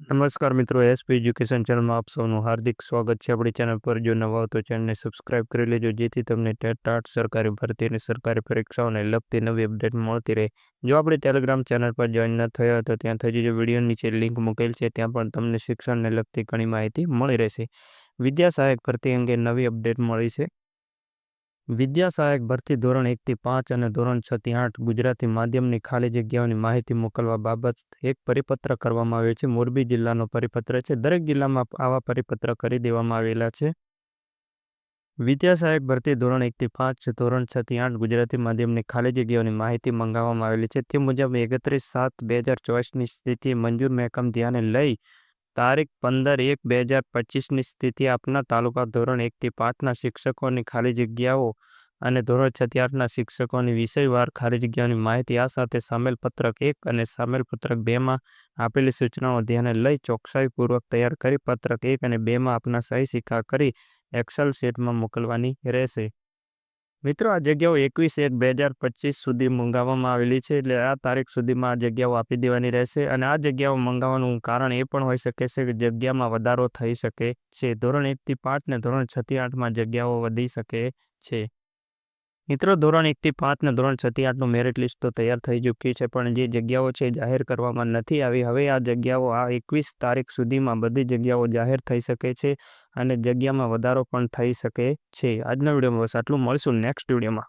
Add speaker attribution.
Speaker 1: નમસ્કાર મિત્રો, SP education ચેનલમાં આપ સૌનું હાર્દિક સ્વાગત છે। આપણી ચેનલ પર જો નવા હો તો ચેનલને સબસ્ક્રાઇબ કરી લેજો, જેથી તમને ટેટ સરકારી ભરતી અને સરકારી પરીક્ષાઓને લગતી નવી અપડેટ મળતી રહે। જો આપણે ટેલિગ્રામ ચેનલ પર જોઈન ન થયા તો ત્યાં થઈ જજો, વિડીયો નીચે લિંક મૂકેલ છે, ત્યાં પણ તમને શિક્ષણને લગતી ઘણી માહિતી મળી રહેશે। વિદ્યા સહાયક ભરતી અંગે નવી અપડેટ મળી છે। વિદ્યા સહાયક ભરતી ધોરણ 1 થી 5 અને ધોરણ 6 થી 8 ગુજરાતી માધ્યમની ખાલી જગ્યાઓની માહિતી મોકલવા બાબત એક પરિપત્ર કરવામાં આવ્યો છે। મોરબી જિલ્લાનો પરિપત્ર છે। દરેક જિલ્લામાં આવા પરિપત્ર કરી દેવામાં આવેલા છે। વિદ્યા સહાયક ભરતી ધોરણ 1 થી 5, ધોરણ 6 થી 8 ગુજરાતી માધ્યમની ખાલી જગ્યાઓની માહિતી મંગાવવામાં આવેલી છે। તે મુજબ 31/7/2024ની સ્થિતિ મંજૂર મહેકમ ધ્યાને લઈ તારીખ 15/1/2025ની સ્થિતિ આપના તાલુકા ધોરણ 1 થી 5ના શિક્ષકોની ખાલી જગ્યાઓ અને ધોરણ 6 થી 8ના શિક્ષકોની વિષયવાર ખાલી જગ્યાઓની માહિતી આ સાથે સામેલ પત્રક 1 અને સામેલ પત્રક 2માં આપેલી સૂચનાઓ ધ્યાને લઈ ચોકસાઈપૂર્વક તૈયાર કરી પત્રક 1 અને 2માં આપના સહી સિક્કા કરી એક્સેલ શીટમાં મોકલવાની રહેશે। મિત્રો, આ જગ્યાઓ 21/1/2025 સુધી મંગાવવામાં આવેલી છે, એટલે આ તારીખ સુધીમાં આ જગ્યાઓ આપી દેવાની રહેશે। અને આ જગ્યાઓ મંગાવવાનું કારણ એ પણ હોઈ શકે છે કે જગ્યામાં વધારો થઈ શકે છે। ધોરણ 1 થી 5 ને ધોરણ 6 થી 8માં જગ્યાઓ વધી શકે છે। મિત્રો, ધોરણ 1 થી 5 ને ધોરણ 6 થી 8નું મેરિટ લિસ્ટ તો તૈયાર થઈ ચૂક્યું છે, પણ જે જગ્યાઓ છે જાહેર કરવામાં નથી આવી। હવે આ જગ્યાઓ આ 21 તારીખ સુધીમાં બધી જગ્યાઓ જાહેર થઈ શકે છે અને જગ્યામાં વધારો પણ થઈ શકે છે। આજના વિડીયોમાં બસ આટલું, મળીશું નેક્સ્ટ વિડીયોમાં।